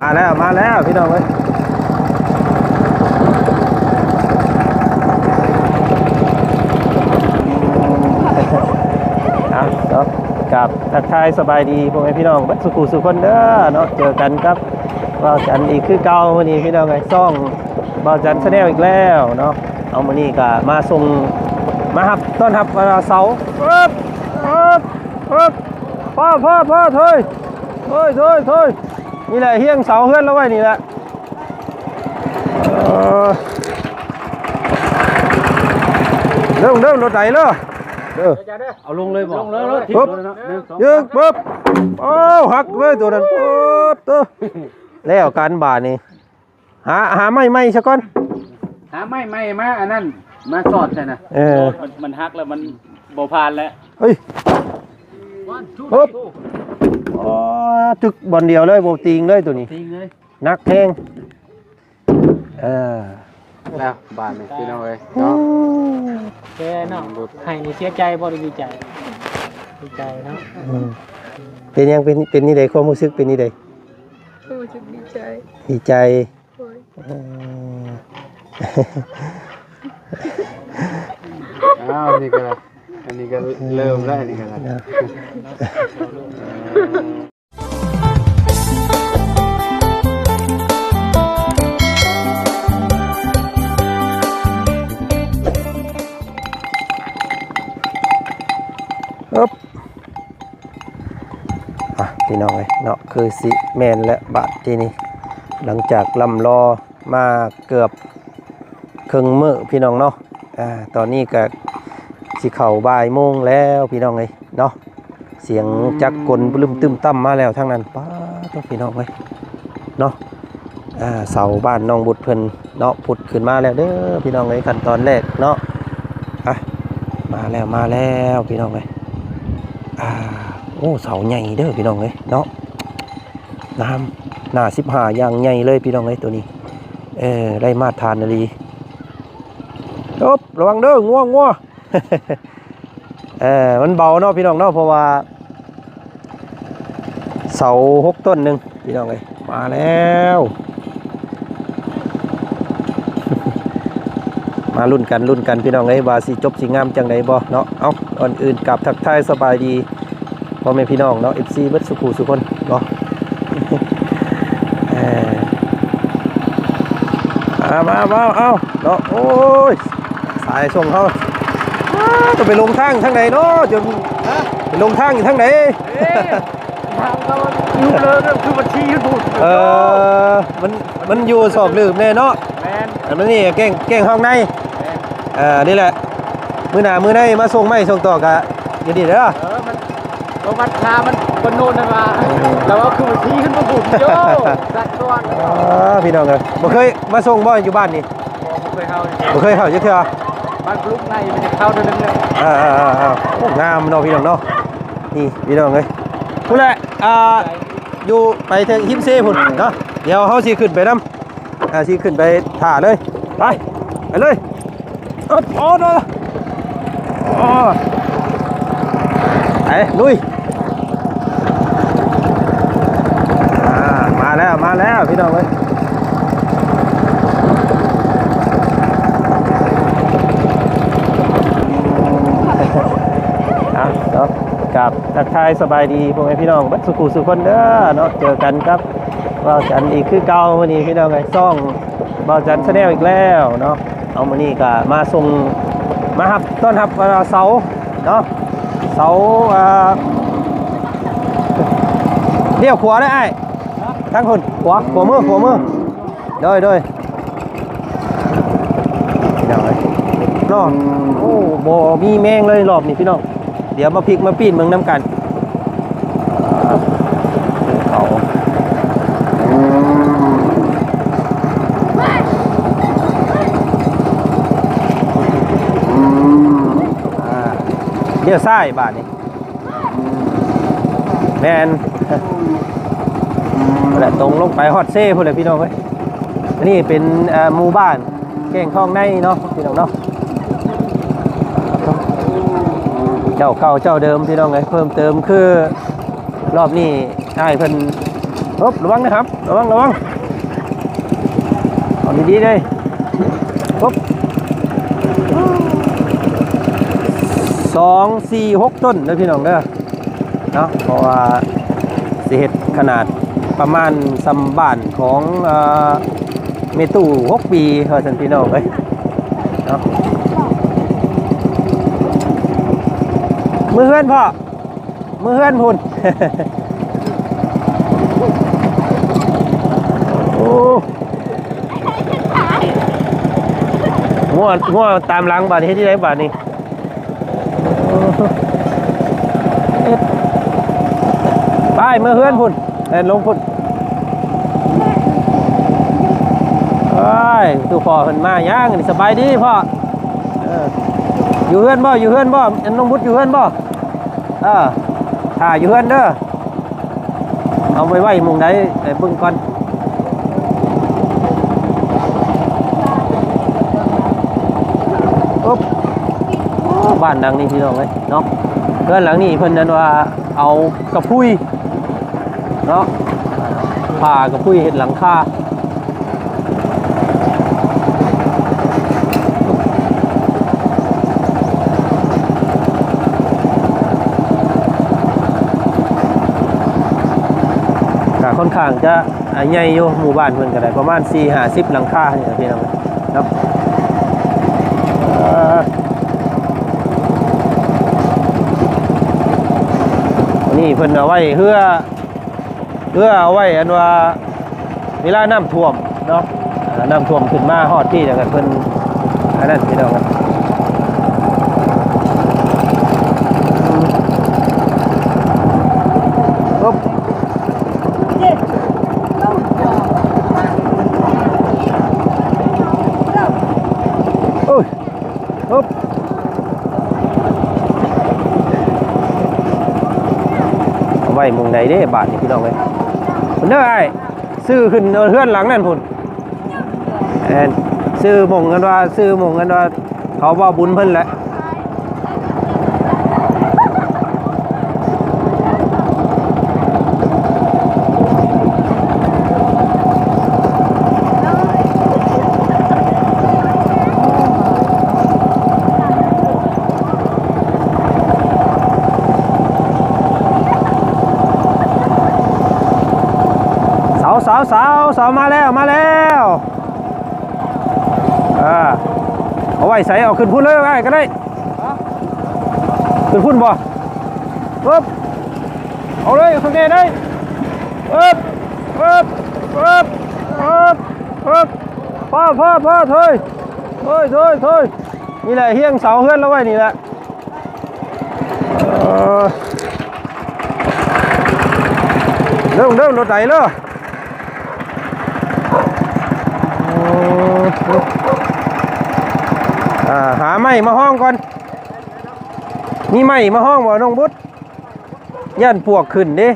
มาแล้วพี่น้องเอ้ยเอาเนาะกับทักทายสบายดีพวกพี่น้องบัดสุขุสุคนเด้อเนาะเจอกันครับบ่าวจันอีกคือเก่าวันนี้พี่น้องไอ้ซ่องบ่าวจันแชนแนลอีกแล้วเนาะเอามื้อนี้ก็มาส่งมารับต้อนรับวันเสาร์ปึ๊บพ่อเถยนี่แหละเฮียงเสาเฮือนแล้วไว้นี่แหละเริ่มรถไหนเลยเอาลงเลยบอกลงเลยปุ๊บยึกปุ๊บโอ้หักเลยตัวนั้นปุ๊บตัวแล้วการบาดนี่หาไม่ซะก่อนหาไม่มาอันนั้นมาสอดใช่นะมันหักแล้วมันโบพานแล้วเฮ้ยปุ๊บอ๋อตึกบอลเดียวเลยโบติงเลยตัวนี้นักแทงแล้วบานนี่พี่น้องเอ้ยเนาะแกเนาะให้นี่เสียใจบ่ได้ดีใจเนาะเป็นยังเป็นนี่ใดความรู้สึกเป็นนี่ใดรู้สึกดีใจอ้าวนี่ก็อันนี้ก็เริ่มแล้วนี่ก็พี่น้องเนาะคือสิแมนและบาทที่นี่หลังจากลำรอมาเกือบครึ่งมื้อพี่น้องเนาะตอนนี้ก็สิเข้าบ่ายโมงแล้วพี่น้องเนาะเสียงจักรกลบึ้มตึมตั้มมาแล้วทั้งนั้นป้าต้องพี่น้องเนาะเสาบ้านน้องบุตรเพิ่นเนาะผุดขึ้นมาแล้วเด้อพี่น้องขั้นตอนแรกเนาะมาแล้วพี่น้องโอ้เสาใหญ่เด้อพี่น้องเนาะน้ำหน้า15อย่างใหญ่เลยพี่น้องตัวนี้ได้มาทานอะไรจบระวังเด้องัวมันเบาเนาะพี่น้องเนาะเพราะว่าเสา6 ต้นหนึ่งพี่น้องมาแล้วมาลุ้นกันพี่น้องว่าสิจบสิงามจังไดบ่เนาะเอาก่อนอื่นกับทักทายสบายดีพ่อแม่พี่น้องเนาะ FC เบิดสุขุสุคนเนาะมาเอาเนาะโอ้ยสายส่งเขาจะไปลงทางไหนเนาะจะไปลงทางอยู่ทางไหนทางเขาอยู่เลยคือบัญชียูทูบมันอยู่สอบลืมแน่เนาะมันนี่แกงห้องในนี่แหละมือหน้ามือในมาส่งไม่ส่งต่อกะยินดีเด้อมันคามันโน่นนะมาแล้วก็คือบัญชีขึ้นมาบุกโย่สัตว์ตัวพี่น้องบ่เคยมาส่งบ่อยู่บ้านนี่บ่เคยเข้าจักเทื่อบ้านปลุกในมันจะเข้าเดินเลยงามเนาะพี่น้องเนาะนี่พี่น้องพุ่นแหละอยู่ไปทางหินเซ่พุ่นเนาะเดี๋ยวเฮาสิขึ้นไปนำสิขึ้นไปถ่าเลยไปเลยเนาะลุยมาแล้วพี่น้องเนาะกับทักทายสบายดีพวกพี่น้องบัดสุขุสุคนเด้อเนาะเจอกันครับบ่าวจันอีกคือเก่าวันนี้พี่น้องซ่องบ่าวจันแชนแนลอีกแล้วเนาะเอามื้อนี้ก็มาส่งมารับต้อนรับวันเสาร์เนาะเสาเลี้ยวขวาได้ทั้งคนขวามือโดยเดี๋ยวน้องโอ้โบมีแมงเลยรอบนี้พี่น้องเดี๋ยวมาพลิกมาปีนเมืองน้ำกันเขาเดี๋ยวซ้ายบาทนี้แมนแหละตรงลงไปฮอดเซ่พวกเลยพี่น้องนี่เป็นหมู่บ้านแก่งคลองในเนาะพี่น้องเนาะเจ้าเก่าเจ้าเดิมพี่น้องเพิ่มเติมคือรอบนี้ได้เพิ่น ฮึบระวังนะครับระวังเอาดีๆเลยฮึบ2 4 6ต้นนะพี่น้องเด้อเนาะเพราะว่าสิเฮ็ดขนาดประมาณซ้ำบ้านของเมตู้6 ปีเฮาซั่นพี่น้องเอ้ยเนาะมือเฮือนพ่อมือเฮือนพุ่น โอ้งัวตามหลังบาดนี้ที่ไหนบาดนี้ไปมือเฮือนพุ่นลงพุ่นไปตู้พ่อเพิ่นมาย่างนี่สบายดีพ่ออยู่เฮือนบ่อันน้องบุตรอยู่เฮือนบ่ถ้าอยู่เฮือนเด้อเอาไว้หมุงใดไอ้เบิ่งก่อนปุ๊บบ้านหลังนี้พี่น้องเอ้ยเนาะเฮือนหลังนี้เพิ่นนั่นว่าเอากระพุ้ยเนาะผ่ากระพุ้ยเฮ็ดหลังคาค่อนข้างจะใหญ่อยู่หมู่บ้านเพิ่นก็ได้ประมาณ4-50หลังคานี่พี่น้องเนาะนี่เพิ่นเอาไว้เพื่อเอาไว้อันว่าเวลาน้ำท่วมเนาะน้ำท่วมขึ้นมาฮอดที่แล้วก็เพิ่นอันนั้นพี่น้องปุ๊บปุ๊บเอาไว้มุงใดเด้บาทนี่พี่น้องเอ้ยพุ่นเด้อไอ้ซื้อขึ้นเฮือนหลังนั่นพุ่นซื้อหม่งกันว่าเขาว่าบุญเพิ่นแหละสาวมาแล้วเอาไว้ใส่เอาขึ้นพุ่นเลยไอ้ก็ได้ขึ้นพุ่นบ่ปึ๊บเอาเลยข้างในได้ปึ๊บพ่อเถยนี่แหละเฮียงเสาเฮือนแล้วไว้นี่แหละเริ่มรถไหนเลยหาไม้มาห้องก่อนมีไม้มาห้องบ่น้องบุตรย่านปวกขึ้นดิ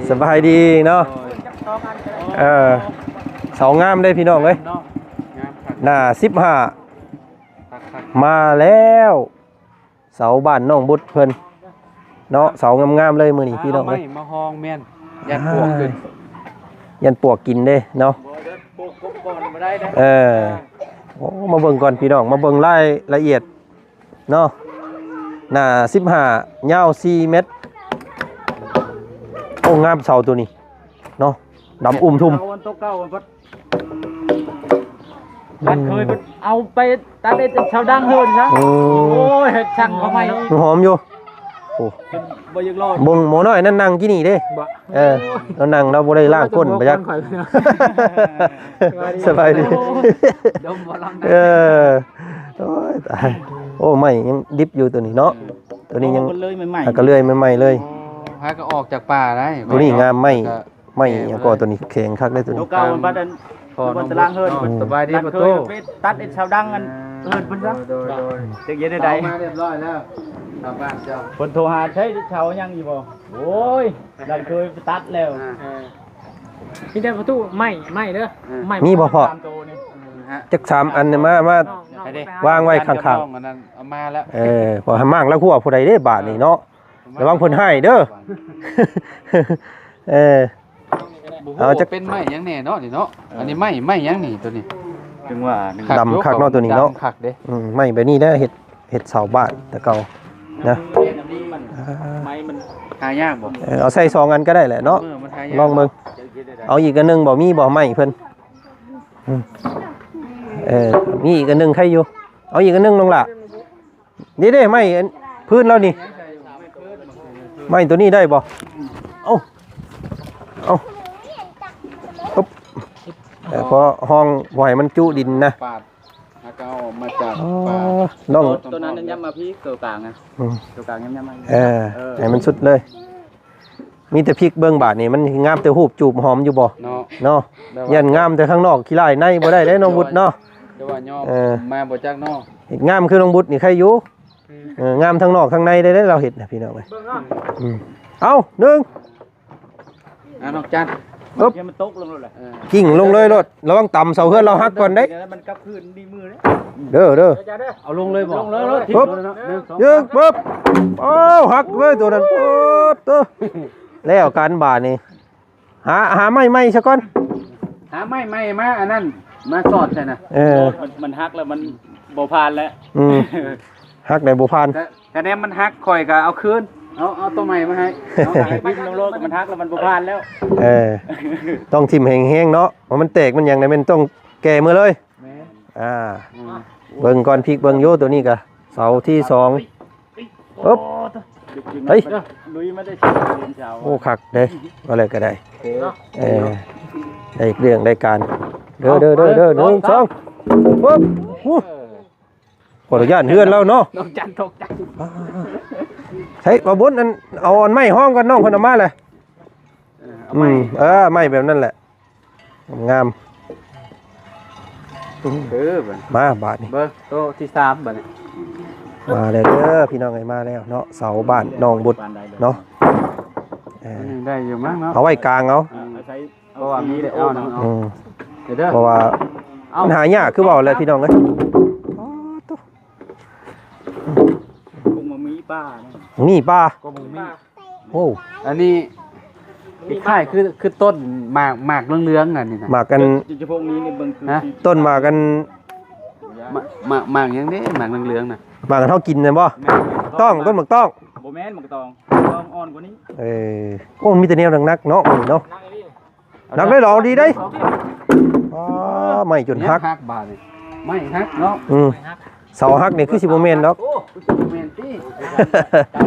สบายดีเนาะเสางามได้พี่น้องเอ้ยหน้า15มาแล้วเสาบ้านน้องบุตรเพิ่นเนาะเสางามๆเลยมื้อนี้พี่น้องเอ้ยมาห้องแม่นยันปวกขึ้นยันปวกกินเด้เนาะมาเบิ่งก่อนพี่น้องมาเบิ่งรายละเอียดเนาะหน้า15ยาว4 เมตรโอ้งามเสาตัวนี้เนาะดำทุ่มวันโตเก้าวันพัดเคยเอาไปตัดได้ชาวดังเฮินนะโอ้ยช่างเขาไม่หอมอยู่โอ้บ่ยังรอดบ่งหมอน้อยนั่นนั่งกี่นี่เด้เรานั่งเราบ่ได้ล้างก้นไปยักสบายดีโอ้ยตายโอ้ไม่ยังดิบอยู่ตัวนี้เนาะตัวนี้ยังก็เลื่อยใหม่ๆเลยหาก็ออกจากป่าได้ตัวนี้งามไม่ยังก็ตัวนี้แข็งคักได้ตัวนี้เก่าบัดนั้นบนตารางเฮินสบายดีประตูตัดไอ้ชาวดังกันเฮินเพิ่นซะเด็กเย็นได้มาเรียบร้อยแล้วกลับบ้านเจ้าเพิ่นโทรหาใช้ชาวยังอยู่บ่โอ้ยดันเคยตัดแล้วมีแต่ประตูไม่เด้อไม่มีบ่พอจัก3อันมาวางไว้ข้างๆเอามาแล้วพอให้มั่งแล้วคั่วผู้ใดได้บาทนี่เนาะระวังเพิ่นให้เด้อ เอาจะ เป็นไม้หยังแน่เนาะนี่เนาะอันนี้ไม้หยังนี่ตัวนี้ ถึงว่า ดำคักเนาะตัวนี้เนาะ ดำคักเด้ ไม่แบบนี้ได้เห็ดเสาบ้านแต่เก่านะ ไม้มัน หายากบ่ เอาใส่ซองกันก็ได้แหละเนาะ มันหายาก ลองเบิ่งเอาอีกอันหนึงบ่มีบ่ไม่เพิ่นอืมมีอีกอันหนึงใครอยู่เอาอีกอันหนึงลงล่ะนี่เด้ไม่อันพื้นแล้วนี่ไม่ตัวนี้ได้บ่เอาปุ๊บแต่พอห้องบ่ให้มันจุดินนะ ปาดแล้วก็เอามาจาก อ๋อ ป่า น้อง ตัวนั้นย้ำมาพี่เกลือกลางนะ อืม เกลือกลางย้ำมา ให้มันสุดเลย มีแต่พริกเบิ่งบาดนี่มันงามแต่หูบจูบหอมอยู่บ่ เนาะ เนาะ แบบ ยันงามแต่ข้างนอกขี้ลายในบ่ได้น้องบุตรเนาะ แต่ว่าย่อ เออ มาบ่จากเนาะ เฮ็ดงามคือน้องบุตรนี่ใครอยู่งามทั้งนอกทั้งในได้เราเฮ็ดนะพี่น้องเอ้ยเอาหนึ่ง น้องจัน ปึ๊บ มันตกลงเลย กิ่งลงเลยรถระวังต่ำเสาเฮือนเราหักก่อนเด้ มันกลับคืนดีมือเลย เด้อ เอาลงเลยบ่ ลงเลยรถ ปึ๊บยึกปึ๊บโอ้หักเลยตัวนั้นปึ๊บตัวแล้วการบาดนี่หาไม้ซะก่อน หาไม้มาอันนั้นมาสอดใช่น่ะ มันฮักแล้วมันโบพานแล้ว หักได้บ่ผ่าน แต่แนมมันหักข่อยก็เอาคืนเอาตัวใหม่มาให้เอา วิ่งลงรถมันฮักแล้วมันโบพานแล้ว ต้องทิ่มแห้งๆเนาะว่ามันแตกมันอย่างไรมันต้องแก่มือเลยเบิ่งก่อนพริกเบิ่งโยตัวนี้กะเสาที่2ปึ๊บเฮ้ย ลุยไม่ได้ชิมเรียนเช้า โอ้คักเด้อะไรก็ได้ได้เรื่องได้การเด้อ1 2ปึ๊บขออนุญาตเฮือนแล้วเนาะ น้องจันตกใจ ใช้บ่บุญอันเอาอันไม้ห้องกันน้องเพิ่นเอามาเลยไม้แบบนั้นแหละงาม มาบาทนี่ เบอร์โตที่3บัดนี้ มาแล้วเด้อพี่น้องไงมาแล้วเนาะเสาบ้านน้องบุตรเนาะ ได้อยู่มั้งเนาะ เอาไว้กลางเอา ใช้ เพราะว่ามีได้เอานะเอาเดี๋ยวเด้อ เพราะว่ามันหายากคือเว้าแล้วพี่น้องเอ้ย คงมามีป้า นี่ป้า ก็บ่มี โอ้ อันนี้คล้ายๆคือต้นหมากเหลืองๆน่ะนี่นะ หมากกัน จะพวกนี้นี่เบิ่งคือ ต้นหมากกัน หมากหยังเด้หมากเหลืองๆน่ะ หมากกันเฮากินน่ะบ่ต้องต้นหมากต้อง โบแมนหมกตองอ่อนกว่านี้ โอ้มีแต่แนวนักๆเนาะเนาะนักได้หรอดีได้ไม่จนฮัก ฮักบาดนี่ไม่ฮักเนาะ เสาฮักนี่คือสิบ่แม่นดอก โอ้แม่นติ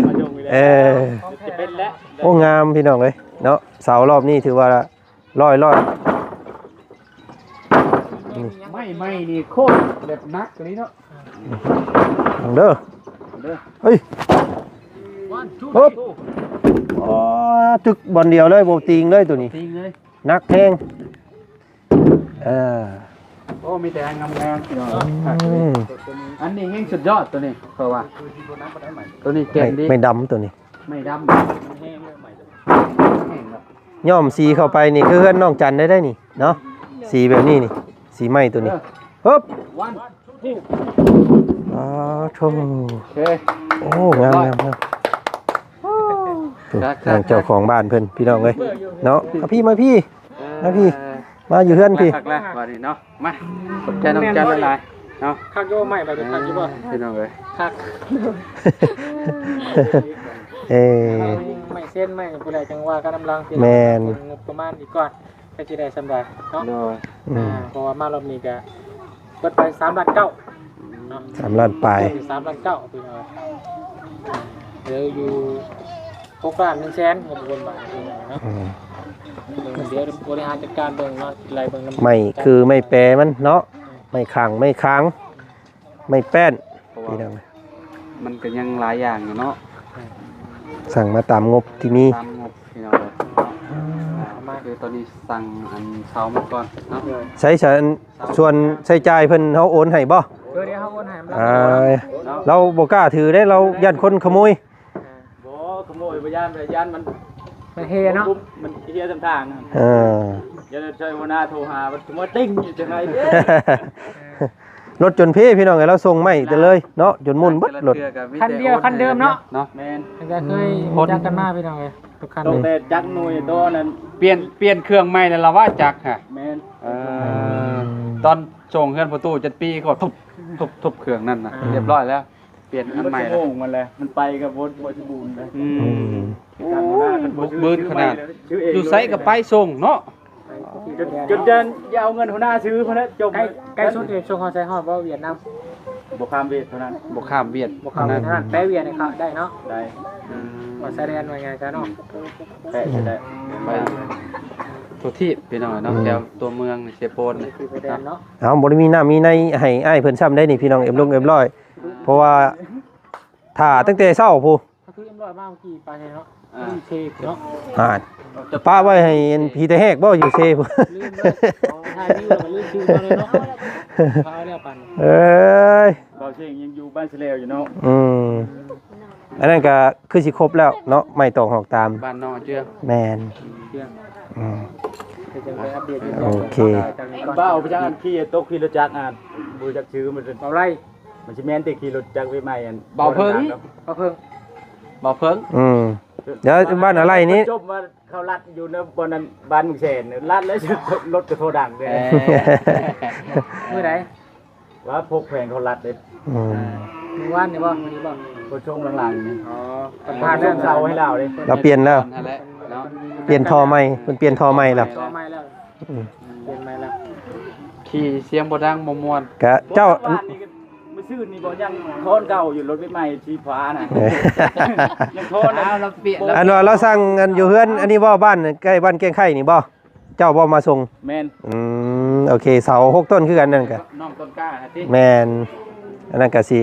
มาจงไปแล้วจะเป็นแล้ว โอ้งามพี่น้องเอ้ยเนาะเสารอบนี้ถือว่าร้อย ไม่นี่โคตรแบบนักเลยเนาะ เด้อเฮ้ยปึ๊บตึกบอลเดียวเลยโบติงเลยตัวนี้ จริงเลย นักแห้ง โอ้มีแต่งามๆพี่น้องอันนี้แห่งสุดยอดตัวนี้เพราะว่าตัวนี้เก่งดี ไม่ดำตัวนี้ ไม่ดำ ย่อมสีเข้าไปนี่คือเพื่อนน้องจันได้นี่เนาะสีแบบนี้นี่สีไหม้ตัวนี้ปึ๊บ วัน โธ่ โอเค โอ้งามเจ้าของบ้านเพิ่นพี่น้องเอ้ยเนาะพี่มาพี่มาอยู่เพื่อนพี่ คักแล้ววันนี้เนาะมาขอบใจน้องจันหลายๆเนาะ คักโยใหม่ไปคักอยู่บ่ พี่น้องเอ้ย คัก ไม่เส้นไม่ผู้ใดจังว่าก็กำลังงบประมาณอีกก่อนก็สิได้สำหรับเนาะ โดย เพราะว่ามารอบนี้ก็เปิดไป3.9 ล้านเนาะ 3 ล้านปลาย 3.9 ล้านพี่น้องเดี๋ยวอยู่6 ล้าน1แสนงบประมาณเนาะเดี๋ยวบริหารจัดการเบิ่งเนาะไล่เบิ่งนำ ไม่คือไม่แปรมันเนาะไม่ขังไม่ค้างไม่แป้นพี่น้อง มันก็ยังหลายอย่างอยู่เนาะ สั่งมาตามงบที่มี ตามงบพี่น้องเลยมาคือตอนนี้สั่งอันเช้ามาก่อนเนาะ ใช้ส่วนใช้จ่ายเพิ่นเฮาโอนให้บ่ เดี๋ยวเฮาโอนให้เราบ่กล้าถือได้เราย่านคนขโมย บ่ขโมยไปย่านมัน มันเฮเนาะ มันเฮียทำทาง อย่าใช้หัวหน้าโทรหามันขโมยติ้งอยู่จังไง รถจนเพ่พี่น้องไงเราส่งไม่แต่เลยเนาะจนมุ่นเบิดรถ คันเดียวคันเดิมเนาะ เนาะ แมน ก็เคยจักกันมาพี่น้องเอ้ย ทุกคัน ต้องแต่จักหน่วยตัวนั้น เปลี่ยนเครื่องใหม่แล้วล่ะว่าจักรฮะ แม่น ตอนส่งเฮือนประตู7 ปีก็ทุบเครื่องนั่นน่ะเรียบร้อยแล้วเปลี่ยนอันใหม่ มัน แล้ว โงมันเลยมันไปกับรถบ่สมบูรณ์เลย บุกบืนขนาดอยู่ไซกับไปส่งเนาะ จนจะเอาเงินหัวหน้าซื้อเพราะนั้นจบ ใกล้สุดที่ช่วงเขาใช้ฮอดว่าเวียดนาม บ่ข้ามเวทเท่านั้น บ่ข้ามเวียด บ่เข้าเวียดนามแปะเวียดนี่เขาได้เนาะ ได้ บ่ใช้แดนว่าไงกันเนาะ แปะจะได้ ไปตัวที่พี่น้องเนาะแถวตัวเมืองนี่เซโปนนี่ คือไปแดนเนาะ เอาบ่ได้มีน้ำมีในให้อ้ายเพิ่นซ้ำได้นี่พี่น้องเอ็มลงเอ็มร้อยเพราะว่าถ้าตั้งแต่เช้าพู้ ก็คือเอ็มร้อยมาเมื่อกี้ไปเนาะเทกเนาะ อ่านป้าไว้ให้พี่แต่แหกบ่อยู่เซพู้ ลืมเลยถ่ายวิวแล้วก็ลืมชื่อมาเลยเนาะพาแล้วปัน เอ้ย เราเชียงยังอยู่บ้านเสลวอยู่เนาะ อันนั้นก็คือสิครบแล้วเนาะไม่ต้องหอกตาม บ้านนอกเจือ แมน เรื่อง อืม จะไปอัปเดต โอเค บ้าเอาไปจังอันขี่ตกขี่รถจักรบ่จักชื่อมัน เอาไร มันสิแม่นแต่ขี่รถจักรไว้ใหม่อัน เอาเพิ่ง บ่เพิ่ง เดี๋ยวบ้านอะไรนี้ จบมาเขาลัดอยู่ในบนนั้นบ้านมึงแสนลัดแล้วรถกระโทดังเลย เมื่อไหร่ ว่าพกแพงเขาลัดเลย อืม เมื่อวานนี่บ่วันนี้บ่ คนช่วงหลังๆนี่ อ๋อ พาเรื่องเสาให้เราเลย เราเปลี่ยนแล้ว นั่นแหละเนาะ เปลี่ยนท่อใหม่เพิ่นเปลี่ยนท่อใหม่แล้ว ต่อไม่แล้วเปลี่ยนไม่แล้ว ขี่เสียงบ่ดังบ่ม่วน กะเจ้า บ้านนี่ก็ไม่ซื่อนี่บ่ยังโทนเก่าอยู่รถใหม่ชีฟ้าน่ะยังโทนนะ เราเปลี่ยน อันว่าเราสั่งกันอยู่เฮือนอันนี้บ่บ้านใกล้บ้านแกงไข่นี่บ่เจ้าบ่มาส่ง แม่น โอเคเสา6ต้นคือกันนั่นก็ น้องต้นกล้าฮะติ แม่นอันนั้นก็สิ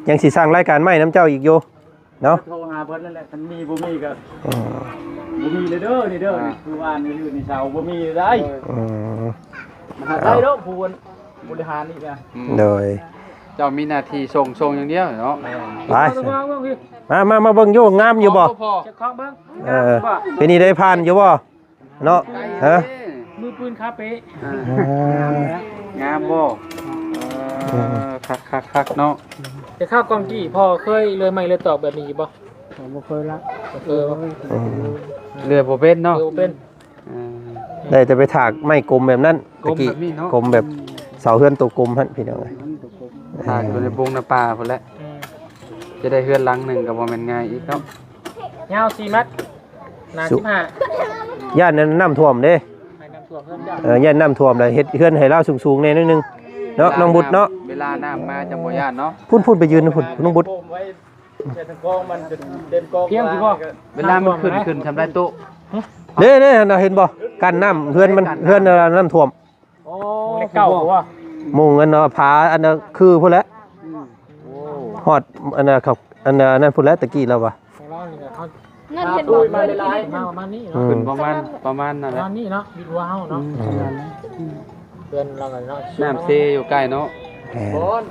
ยังสิสร้างรายการใหม่น้ำเจ้าอีกอยู่เนาะ โทรหาเพิ่นนั่นแหละคันมีบ่มีก็ อืม บ่มีเลยเด้อนี่เด้อนี่คือว่านนี่อยู่นี่เสาบ่มีได้ อืม มันหาได้เด้อผู้บริหารนี่นะ โดย เจ้ามีหน้าที่ส่งอย่างเดียวเนาะ ไป ตัวเบิ่งพี่ มาเบิ่งอยู่งามอยู่บ่ พอ จะคล้องเบิ่ง เป็นนี่ได้ผ่านอยู่บ่เนาะฮะ มือปืนคาเป๊ะ งามบ่คักเนาะ จะเข้ากองกี่พอเคยเลยไม่เลยตอบแบบนี้บ่ผมบ่เคยละเออ เรือบ่เป็นเนาะ เออเป็น ได้แต่ไปถากไม้กลมแบบนั้น กลมแบบนี้เนาะ กลมแบบเสาเฮือนตัวกลมหั่นพี่น้องเอ้ย ทางอยู่ในปงในป่าพุ่นแหละจะได้เฮือนหลังหนึงก็บ่แม่นง่ายอีกเนาะ ยาว4เมตรหนา15 ย่านนั้นน้ำท่วมเด้ ให้น้ำท่วมเพิ่มยาว ย่านน้ำท่วมเลยเฮ็ดเฮือนให้เราสูงๆแน่นิดนึงเนาะน้องบุตรเนาะ เวลาน้ำมาจังบ่ย่านเนาะ พุ่นไปยืนนะพุ่นน้องบุตร ไว้ใช้ทั้งกองมันจะเด่นกอง เพียงสิบ่ เวลามันขึ้นทำได้โต๊ะ เด้เราเห็นบ่กันน้ำเฮือนมันเฮือนน้ำท่วม โอ้เก่าบ่ มุงอันเนาะผาอันนั้นคือพุ่นแหละฮอดอันนั้นครับอันนั้นพุ่นแหละตะกี้แล้วว่ะ ของเรานี่ก็เขา นั่นเห็น ตุ้ บ่ ยมาหลาย มาประมาณนี้ อื เนาะ ม ขึ้นประมาณนั่น ป แห ระ ละ มาณนี้เนาะวิดว้าวเนาะเพื่อนเราก็เนาะ น้ำเซอยู่ใกล้เนาะ ๆบอน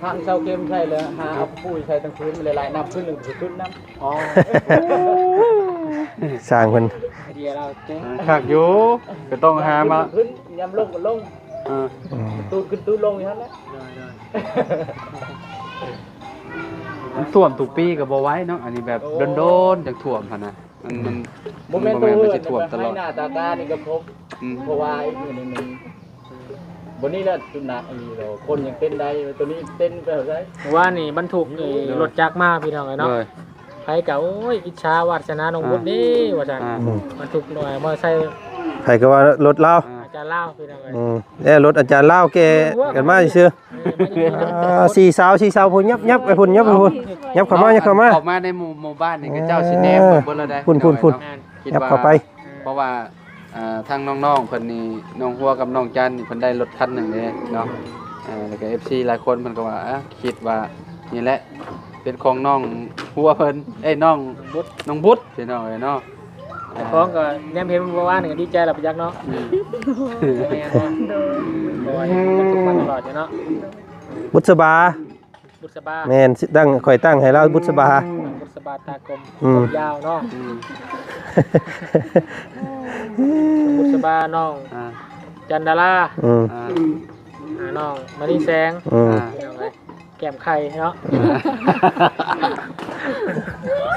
ทางเสาเข็มใช่เลยหาเอาปุ้ยใช้ทั้งพื้นมันหลายๆน้ำขึ้นหนึ่งขึ้นน้ำอ๋อ สร้างเพิ่น ไอเดียเราเจ๊ง คักอยู่ก็ต้องหามา ขึ้นยำลงก็ลง เออ ตูดขึ้นตูดลงอย่างนั้นแหละ มันท่วมทุกปีก็บ่ไหว้เนาะอันนี้แบบโดนๆจังท่วมหั่นน่ะมัน โมเมนต์ บ่ ตัว แม่น เฮื มัน อ สิท่วมตลอด ให้หน้าตาตานี่ก็พบ อืม เพราะว่าไอ้นี่มันบนนี้แหละจุดหนักอันนี้เราคนยังเต้นได้ตัวนี้เต้นไปเท่าไหร่ ว่านี่บรรทุกรถจักรมาพี่น้องเนาะ เลย ใครก็โอ้ยอิจฉาวาสนาน้องบุญนี่ว่าจัง อ่า บรรทุกหน่อยมอเตอร์ไซค์ ใครก็ว่ารถลาว อาจารย์เล่าพี่น้องเอ้ย เนี่ยรถอาจารย์ลาวแกกันมาซื่อสี่สาวพุ่นยับไปพุ่นยับไปพุ่นยับเข้ามาเข้ามาในหมู่บ้านนี่ก็เจ้าสิแนมเบิ่งแล้วได้ พุ่น คิด ยับ ว่า เข้าไป เพราะว่าทางน้องๆเพิ่นนี่น้องหัวกับน้องจันนี่เพิ่นได้รถคันหนึงเด้เนาะแล้วก็ FC หลายคนเพิ่นก็ว่าคิดว่านี่แหละเป็นของน้องหัวเพิ่นน้องบุตรพี่น้องเอ้ยเนาะ แต่ของก็แนมเห็นเมื่อวานนี่ก็ดีใจแล้วไปยักเนาะแม่นบ่โอ้ยบรรทุกมาตลอดอยู่เนาะ บุษบา บุษบา แม่นข่อยตั้งให้เราบุษบา บุษบาตากลม อืม ยาวเนาะบุษบาน้องจันดารา อืม น้องมณีแสง อืม พี่น้องเอ้ย แก้มไข่เนาะ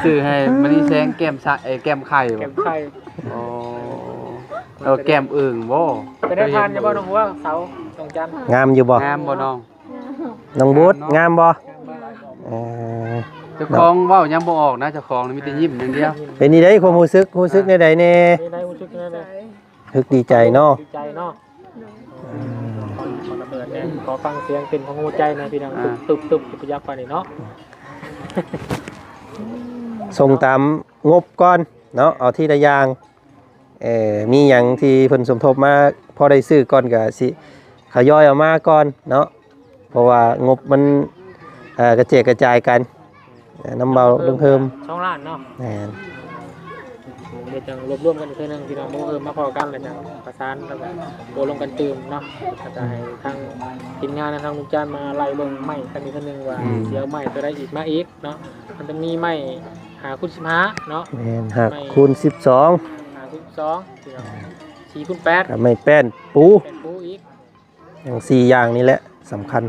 ซื้อให้มันนี่แซงแก้มแก้มไข่ แก้ บ่ มไข่ อ๋อแก้มอึ่งบ่ เป็นได้ทานจะบ่น้องหัวเสาตรงจันทร์ งามอยู่บ่ งามบ่น้อง น้องบูธงามบ่เออ เจ้าของเว้ายังบ่ออกนะเจ้าของนี่มีแต่ยิ้มอย่างเดียว เป็นนี่ได้ความรู้สึกในใดแน่ นี่ได้รู้สึกนั่นเลย ฮึกดีใจเนาะ ดีใจเนาะขอระเบิดเนี่ยขอฟังเสียงเป็นของหัวใจหนะพี่น้องตุบไปยักษ์ไปนี่เนาะ ส่งตามงบก่อนเนาะเอาที่ละอย่างมีหยังที่เพิ่นสมทบมาพอได้ซื้อก่อนก็สิขย่อยออกมาก่อนเนาะเพราะว่างบมันกระเจกกระจายกันน้ำเบาลงเพิ่ม ช่องล้านเนาะ แม่น เดี๋ยวจะรวบรวมกันอีกทีนึงพี่น้องเพิ่มมาพอกันเลยนะประสานแล้วก็โดนลงกันตื่มเนาะก็จะให้ทางทีมงานทางลุงจันมาไล่เบิ่งไม้กันอีกทีนึงว่าเสียไม้ตัวได้อีกมาอีกเนาะมันจะมีไม้หาคุณ15เนาะ แม่นหักคูณ12 หาคุณ2พี่น้อง4คูณ8 กับไม่แป้นปู เป็นปูอีก อย่าง4อย่างนี้แหละสำคัญ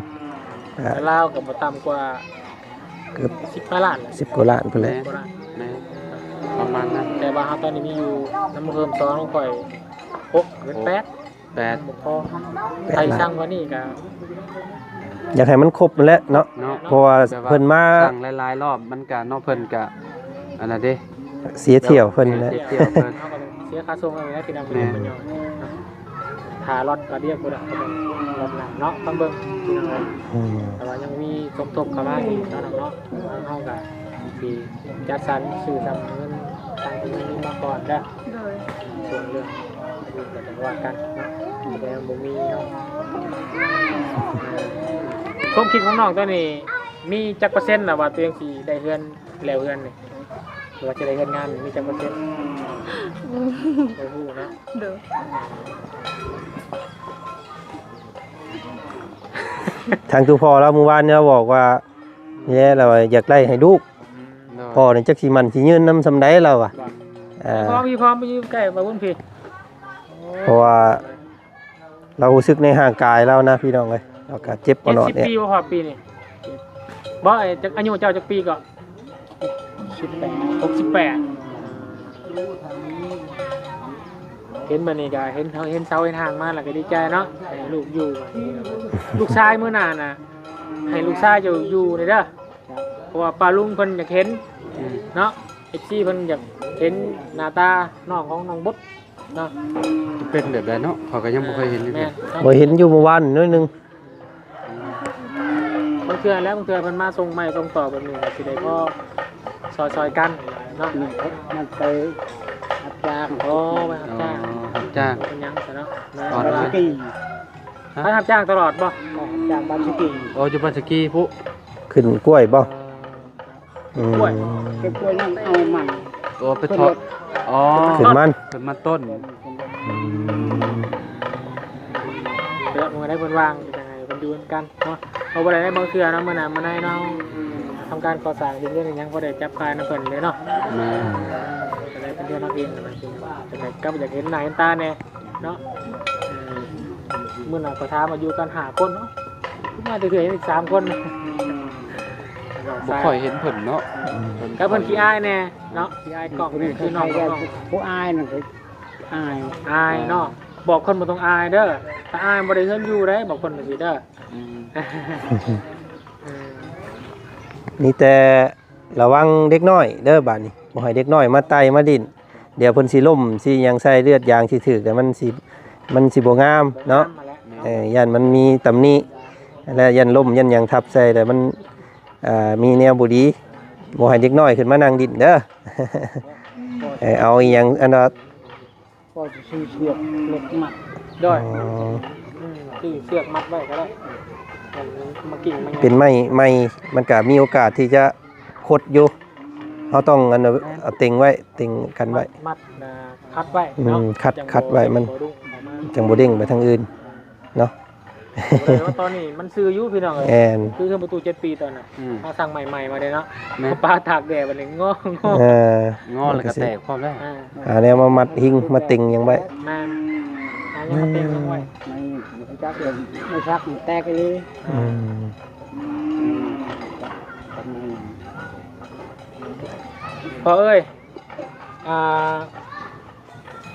แต่ลาวกับบ่ต่ำกว่า เกือบ 10ล้าน 10กว่าล้านพุ่นแหละ กว่าล้าน แม่ประมาณนั้น แต่ว่าตอนนี้มีอยู่น้ำเพิ่มซ้อนลงไป6เป็น8 8 บ่พอใครสร้างกว่านี้ก็ อยากให้มันครบนั่นแหละเนาะ เนาะ เพราะว่าเพิ่นมา สั่งหลายๆรอบมันก็เนาะเพิ่นก็อันนั้นเด้ เสียเที่ยวเพิ่นแหละ เที่ยวเพิ่น เขาก็เสียค่าส่งอะไรนะที่นำไปเรียนมันย่อยหารถก็เรียกบ่ได้รถหนังเนาะต้องเบิ่งพี่น้อง อืม แต่ว่ายังมีสมทบเข้ามาอีกเนาะเนาะเฮาก็สิจัดสรรซื้อทำเงินทางที่มีมาก่อนเด้อ โดย ส่วนเรื่องก็จะว่ากันเนาะแต่บ่มีเนาะความคิดของน้องตัวนี้มีจักเปอร์เซ็นต์น่ะว่าตัวเองสิได้เฮือนแล้วเฮือนนี่หรือว่าจะได้เฮือนงานนี่มีจักเปอร์เซ็นต์บ่ฮู้เนาะ โดย ทางตูพ่อแล้วเมื่อวานเนี่ยบอกว่าเนี่ยเราอยากไล่ให้ลูกพ่อนี่จักสิมันสิยืนนำสำใดเราอ่ะ พร้อมไปยืมใกล้มาบุญพี่ เพราะว่าเรารู้สึกในห่างกายเรานะพี่น้องเอ้ยเราก็เจ็บปวดเนี่ย ปีบ่พอปีนี่บ่ไอ้จักอายุเจ้าจักปีก็68เห็นมันนี่ก็เห็นเสาเห็นทางมาแล้วก็ดีใจเนาะให้ลูกอยู่ลูกชายมื้อหน้าน่ะให้ลูกชายอยู่นี่เด้อเพราะว่าป้าลุงเพิ่นอยากเห็นเนาะ FC เพิ่นอยากเห็นหน้าตาน้องของน้องบดเนาะ เป็นแบบใดเนาะเขาก็ยังบ่เคยเห็นอยู่ แม่ บ่เห็นอยู่เมื่อวานนิดนึง บางเทื่อแล้วบางเทื่อเพิ่นมาส่งใหม่ส่งต่อแบบนี้ก็สิได้พอซอยกันเนาะมันไปรับจ้างโอ้ไปรับจ้าง รับจ้าง เป็นหยังซะเนาะ ตอนนั้น สกีไปรับจ้างตลอดบ่รับจ้างบ้านสกี โอ้อยู่บ้านสกีพุ ขึ้นกล้วยบ่อืม กล้วยเก็บกล้วยนั่งเอามัน ตัวไปทอดอ๋อ ขึ้นมัน ขึ้นมาต้น อืม เดี๋ยวมื้อได้เพิ่นวางยังไงเพิ่นอยู่กันเนาะเอาบ่ได้บางเทื่อเนาะมื้อหน้ามื้อไหนเนาะทำการก่อสร้างเรื่องหยังบ่ได้จับคายนำเพิ่นเลยเนาะ แม่ จะได้เป็นเรื่องนักเรียนอะไรจริงจะได้ก็อยากเห็นหน้าเห็นตาแน่เนาะเมื่อหน่อยก็ท้ามาอยู่กันหาคนเนาะมาจะเถื่อนอีก3 คน บ่ค่อยเห็นเพิ่นเนาะ ก็เพิ่นขี้อายแน่เนาะขี้อายกล่องนี่คือน้องของน้อง ผู้อายนั่นคืออาย อายเนาะบอกคนบ่ต้องอายเด้อถ้าอายบ่ได้เฮือนอยู่ได้บอกคนจังซี่เด้อ อืม นี่แต่ระวังเด็กน้อยเด้อบัดนี้บ่ให้เด็กน้อยมาไต่มาดิ้นเดี๋ยวเพิ่นสิล้มสิหยังใส่เลือดยางสิถึกแต่มันสิบ่งามเนาะยันมันมีตำหนิและยันล้มยันหยังทับใส่แต่มันมีแนวบ่ดีบ่ให้เด็กน้อยขึ้นมานั่งดิ้นเด้อ เอาอีหยังอันว่า ก็ซื้อเชือกเล็กมัด ด้วย อ๋อ ซื้อเชือกมัดไว้ก็ได้มากิ่งมา เป็นไม้มันก็มีโอกาสที่จะคดอยู่เราต้องอันน่ะเอาเต็งไว้เต็งกันไว้ มัดคัดไว้เนาะ คัดไว้มันจังบ่เด้งไปทางอื่นเนาะ เลยว่าตอนนี้มันซื้ออยู่พี่น้องเอ้ย แอน คือเครื่องประตู7 ปีตอนน่ะ อืม มาสั่งใหม่ๆมาเลยเนาะ แม่ ปลาตากแดดบัดนี้งอ เออง อแล้วก็แตกพร้อมแล้ว อ่า หาแนวมามัดหิ้งมาเต็งหยังไว้ แม่นหายังมาเต็มไว้ ไม่จักเลยไม่ชักแตกเลย อืม พอเอ้ย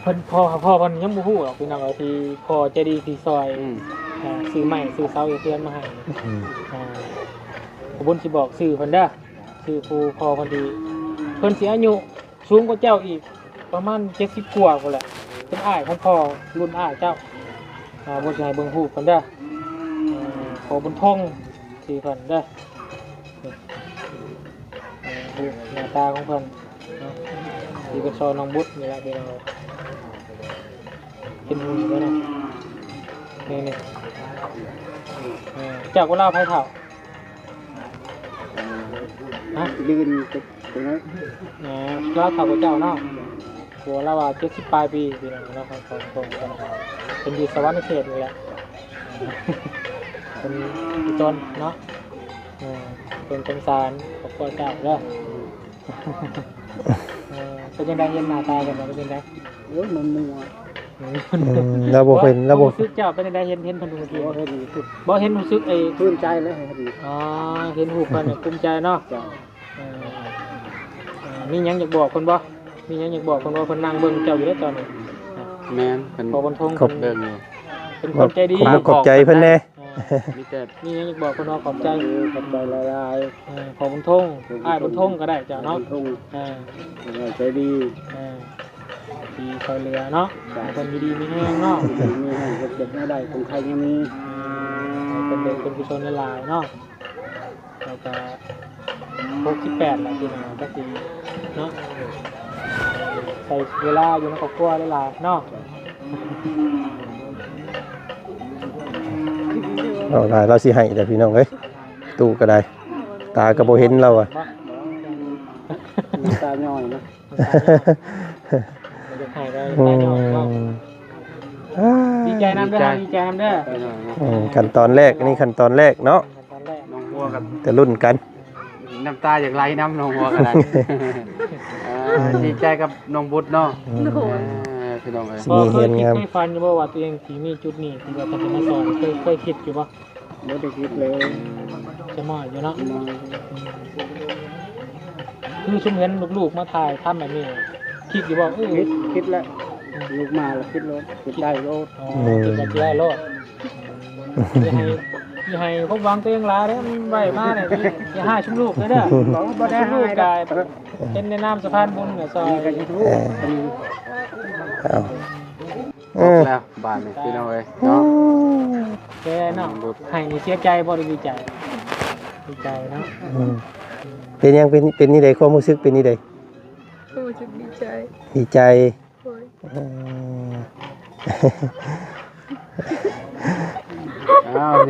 เพิ่นพ่อเพิ่นยังบ่ฮู้หรอกพี่น้องที่พ่อใจดีที่ซอยซื้อไม้ซื้อเสาอยู่เพื่อนมาให้ขบุญสิบอกซื้อเพิ่นเด้อซื้อผู้พ่อเพิ่นดีเพิ่นสิอายุสูงกว่าเจ้าอีกประมาณ70กว่าพุ่นแหละเป็นอ้ายของพ่อรุ่นอ้ายเจ้าบ่สิให้เบิ่งฮู้เพิ่นเด้อขอบุญทงสิเพิ่นเด้อหน้าตาของเพิ่นเนาะดีเป็นซอยน้องบุตรนี่แหละพี่น้องเป็นหุ่นอยู่แล้วเนาะนี่จากว่าเล่าไพ่เถ่าฮะยืนตรงนั้นเล่าเถ่ากับเจ้าเนาะตัวเล่าว่า70 ปลายปีพี่น้องเนาะของเป็นดีสวรรค์เขตนี่แหละเป็นอีต้นเนาะเป็นสงสารของพ่อเจ้าเด้อเป็นยังไงเย็นหน้าตากันเป็นยังไงโอ้ยมันมัวเราบ่เป็นเราบ่รู้สึกเจ้าเป็นยังไงเห็นเพิ่นเมื่อกี้บ่เห็นรู้สึกไอ้ภูมิใจเลยอ๋อเห็นรูปเพิ่นภูมิใจเนาะมีหยังอยากบอกเพิ่นบ่มีหยังอยากบอกเพิ่นว่าเพิ่นนั่งเบิ่งเจ้าอยู่แล้วตอนนี้แม่นเพิ่นขอบนทงเบิ่งอยู่เป็นคนใจดีขอบใจเพิ่นแน่มีหยังอยากบอกเพิ่นว่าขอบใจหลายๆขอบนทงอ้ายบนทงก็ได้เจ้าเนาะใจดีดีคอยเรือเนาะคนดีมีแห้งเนาะมีแห้งเด็กๆได้คนไทยยังมีเป็นเด็กเป็นผู้ชนหลายเนาะแล้วก็68ล่ะพี่น้องก็สิเนาะใช้เวลาอยู่ในครอบครัวหลายๆเนาะเราสิให้แต่พี่น้องเอ้ยตู้ก็ได้ตาก็บ่เห็นเราอ่ะตาย่อยนะดีใจน้ำเด้อดีใจน้ำเด้อขั้นตอนแรกนี่ขั้นตอนแรกเนาะน้องหัวกับแต่รุ่นกันน้ำตาอย่างไรน้ำน้องหัวกันดีใจกับน้องบุตรเนาะพี่น้องเคยฝันอยู่ว่าตัวเองที่มีจุดนี้ที่ว่าจะมาสอนเคยคิดอยู่ป่ะไม่ได้คิดเลยจะมาอยู่เนาะคือช่วงเห็นลูกๆมาถ่ายทำแบบนี้คิดอยู่ว่าคิดแล้วลูกมาแล้วคิดรถคิดได้รถคิดได้รถอย่าให้พบวางตัวเองลาเด้อมันไหวมากเลยอย่าให้ชุ่มลูกเลยเด้อบ่ได้ลูกกายเป็นในน้ำสะพานบุญเนี่ยซอยกันทุกแล้วบ้านนี่พี่น้องเอ้ยเนาะแกเนาะให้เสียใจบ่ได้ดีใจเนาะเป็นยังเป็นนี่ใดความรู้สึกเป็นนี่ใดรู้สึกดีใจดีใจ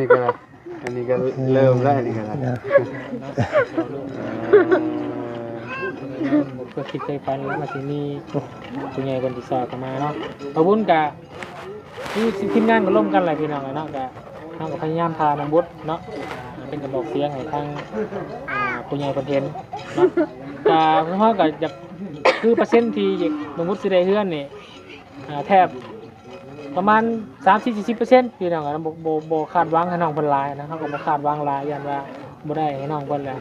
นี่ก็อันนี้ก็เริ่มแล้วนี่ก็ก็คิดใจฟันมาสิมีคุณยายคนที่สอบกันมาเนาะขอบคุณกะที่ทีมงานก็ร่วมกันหลายพี่น้องเลยเนาะกะทางพยายามพาน้องบุตรเนาะเป็นกระบอกเสียงให้ทางคุณยายคนเทนเนาะกะเพราะว่าก็อยากคือเปอร์เซ็นต์ที่น้องบุตรสิได้เฮือนนี่แทบประมาณ 30-40% พี่น้องนะบ่คาดหวังให้น้องเพิ่นหลายนะเฮาก็บ่คาดหวังหลายยันว่าบ่ได้ให้น้องเพิ่นแล้ว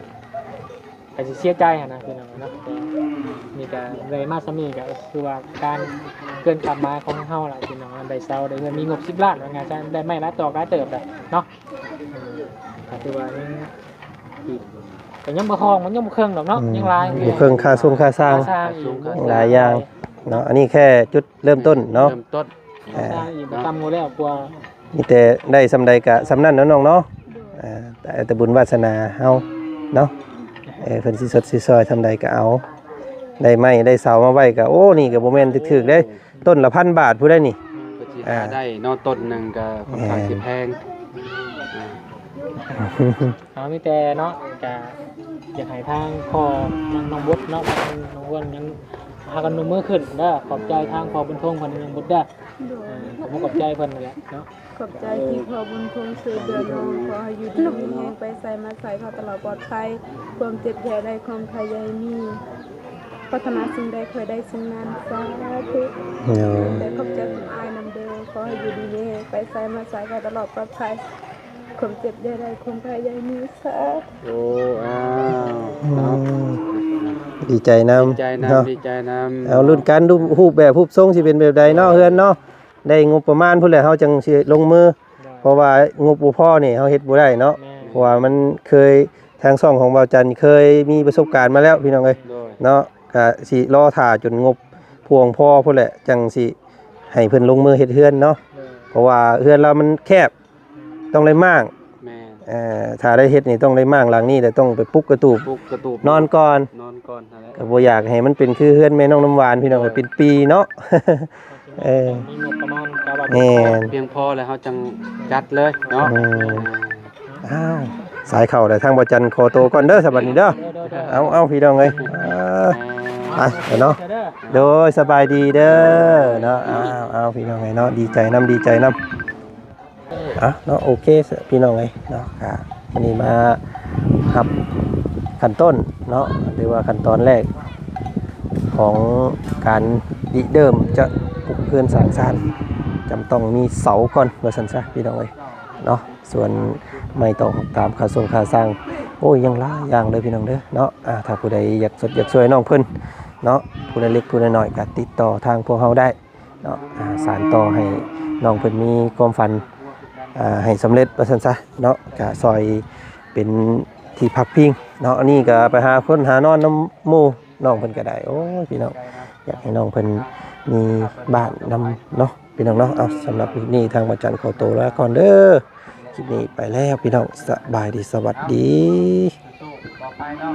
ก็สิเสียใจหั่นนะพี่น้องนะนี่ก็เลยมาซะนี้ก็คือว่าการเกินคาดหมายของเฮาล่ะพี่น้องได้เซาได้เงินมีงบ10 ล้านว่าไงซะได้ไม่ละต่อกายเติบได้เนาะก็ถือว่ายังบ่ฮองมันยังบ่เครื่องดอกเนาะยังหลายบ่เครื่องค่าส่งค่าสร้างหลายอย่างเนาะอันนี้แค่จุดเริ่มต้นเนาะเริ่มต้นตำงูแล้วกลัวมีแต่ได้สำใดกะสำนั่นน้องเนาะแต่บุญวาสนาเฮาเนาะเพิ่นสิสดสิซอยทำใดก็เอาได้ไม้ได้เสามาไว้ก็โอ้นี่ก็บ่แม่นถึกๆเด้ต้นละ1,000 บาทผู้ได้นี่ได้นอต้นนึงก็ค่อนข้างสิแพงมีแต่เนาะก็อยากให้ทางพ่อน้องบุตรเนาะน้องอ้วนนั้นพากันมือขึ้นเด้อขอบใจทางพ่อบุญทงเพิ่นยังบุตรเด้อขอบใจเพิ่นนั่นแหละเนาะขอบใจที่พ่อบุญทงช่วยเหลือน้องขอให้อยู่ดีมีแรงไปใส่มาใส่เขาตลอดปลอดภัยความเจ็บแผลได้ความพยายามมีพัฒนาสิ่งใดเคยได้สิ่งนั้นสาธุแต่ขอบใจอายนำเด้อขอให้อยู่ดีมีแรงไปใส่มาใส่เขาตลอดปลอดภัย ความเจ็บอย่าได้ความพยายามมีสา โอ้อ้าว อื เนาะ มดีใจนำ ดีใจ เนาะ นำดีใจนำ เอารุ่นกันดูรูปแบบรูปทรงสิเป็นแบบใดเนาะเฮือนเนาะได้งบประมาณพุ่นแหละเฮาจังสิลงมือ เพราะว่างบบ่พอนี่เฮาเฮ็ดบ่ได้เนาะ แม่ เพราะว่ามันเคยทางช่องของเบาจันทร์เคยมีประสบการณ์มาแล้วพี่น้องเอ้ย โดย เนาะก็สิรอท่าจนงบพวงพอพุ่นแหละจังสิให้เพิ่นลงมือเฮ็ดเฮือนเนาะเพราะว่าเฮือนเรามันแคบต้องได้มาก แม่ ถ้าได้เฮ็ดนี่ต้องได้มากหลังนี้แต่ต้องไปปลุกกระตูบ ปลุกกระตูบ นอนก่อน นอนก่อนนั่นแหละ ก็บ่อยากให้มันเป็นคือเฮือนแม่น้องน้ำหวานพี่น้องเอ้ยเป็นปีเนาะ มีงบประมาณกาบา แม่น เพียงพอแล้วเฮาจังจัดเลยเนาะ อ้าวสายเข่าแต่ทางบ่จันทร์ขอโตวก่อนเด้อสบัดนี้เด้อเอาพี่น้องเอ้ยไปเนาะ โดยสบายดีเด้อเนาะเอาพี่น้องไงเนาะดีใจน้ำดีใจน้ำเนาะโอเคพี่น้องไงเนาะวันนี้มาครับขั้นต้นเนาะหรือว่าขั้นตอนแรกของการดิเดิมจะปลูกเพื่อนสร้างสรรค์จำต้องมีเสาก่อนว่าสันซะพี่น้องไงเนาะส่วนไม่ต้องตามค่าส่งค่าสร้างโอ้ยยังหลายอย่างเลยพี่น้องเด้อเนาะถ้าผู้ใดอยากสดอยากช่วยน้องเพิ่นเนาะผู้เล็กผู้น้อยก็ติดต่อทางพวกเราได้เนาะสานต่อให้น้องเพิ่นมีความฝันให้สำเร็จว่าซั่นซะเนาะก็ซอยเป็นที่พักพิงเนาะอันนี้ก็ไปหาคนหานอนน้ำหมู่น้องเพิ่นก็ได้โอ้ยพี่น้องอยากให้น้องเพิ่นมีบ้านนำเนาะพี่น้องเนาะเอาสำหรับคลิปนี้ทางวัดจันทร์ขอตัวลาก่อนเด้อคลิปนี้ไปแล้วพี่น้องสบายดีสวัสดี ต่อไปเนาะ